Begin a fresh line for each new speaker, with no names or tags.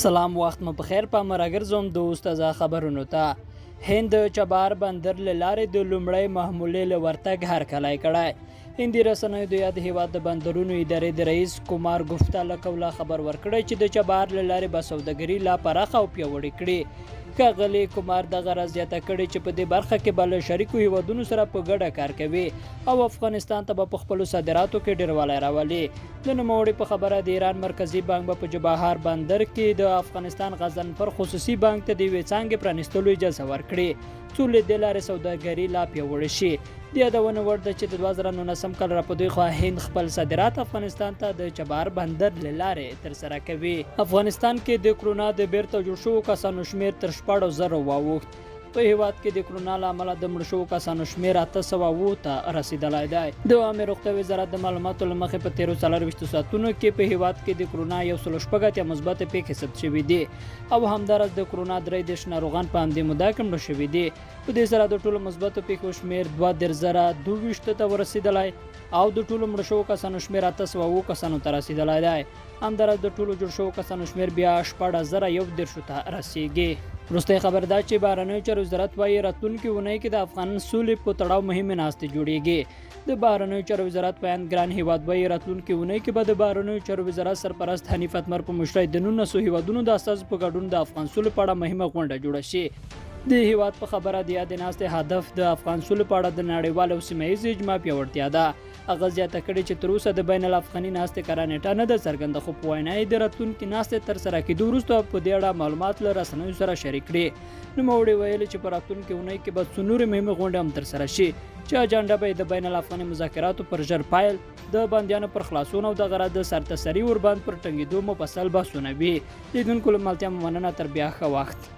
سلام وخت مو بخیر په مرګرزوم دوست از خبرونو ته هند چبار بندر لاره د لومړی محمولې لورتګ هر کلای کړای هندي رسنیو د یاد هیواد د بندرونو ادارې د رئیس کومار ګفتا لکولا خبر ورکړی چې د چبار لاره به سوداګري لا پراخه او پیاوړې کړي کاغلی کومار د غرض زیاته کړي چې په دې برخه کې بل شریکو هیوادونو سره په ګډه کار کوي او افغانستان ته په خپل صادراتو کې ډیروالی راولي د نوموړي په خبره د ایران مرکزی بانک په جبهار بندر کې د افغانستان غزنفر خصوصي بانک ته د ویڅانګ پرانستلو اجازه ورکړي څو له د لارې سوداګري لا پیاوړې شي د یادونه وړ ده چې د 2019 کال راپدوی خو هند خپل صادرات افغانستان ته د چبار بندر لاره ترسره کوي افغانستان کې د کرونا د بیرته جوړ شوو کسانو شمیر تر 14,000 واوښت په هیواد کې د کرونا له امله د مړ شوو کسانو شمیر 800 ته رسیدلی دی د عامه روغتیا وزارت د معلوماتو له مخې په 13 ساعتونو کې په هیواد کې د کرونا 116 مثبت پیښې ثبت شوي دي او همدارس د کرونا 3 ناروغان په همدې موده کې مړه شوي دي په دې سره د ټولو مثبتو پیښو شمیر 2,022 ته ورسیدلی او د ټولو مړ شوو کسانو شمیر 800 کسانو ته رسیدلی دی همدارس د ټولو جوړ شوو کسانو شمیر بیا 14,001 ته رسیږي وروستی خبر دا چې بهرنیو چارو وزارت وایي راتلونکي اونۍ کې د افغان سولې په تړاو مهمې ناستې جوړیږي د بهرنیو چارو وزارت بیان ګران هیواد وایي راتلونکي اونۍ کې به د بهرنیو چارو وزارت سرپرست حنیف اتمر په مشرۍ د 19 هیوادونو د استازو په ګډون د افغان سولې په اړه مهمه غونډه جوړه شي د هیواد په خبره د یادې ناستې هدف د افغان سولې په اړه د نړیوال او سیمه ییز اجماع پیاوړتیا ده هغه زیاته کړې چې تر اوسه د بین الافغاني ناستې کره نیټه نه ده څرګنده خو په وینا یې د راتلونکي ناستې ترسره کېدو وروسته په دې اړه معلومات له رسنیو سره شریک کړي نوموړي ویلي چې په راتلونکي اونۍ کې به څو نورې مهمې غونډې هم ترسره شي چې اجنډا به د بین الافغاني مذاکراتو پر ژر پایل د بندیانو پر خلاصون او د غرض د سرتسري ورباند پر ټینګېدو مفصل بحثونه وي لیدونکو له ملتیا مننه تر بیا ښه وخت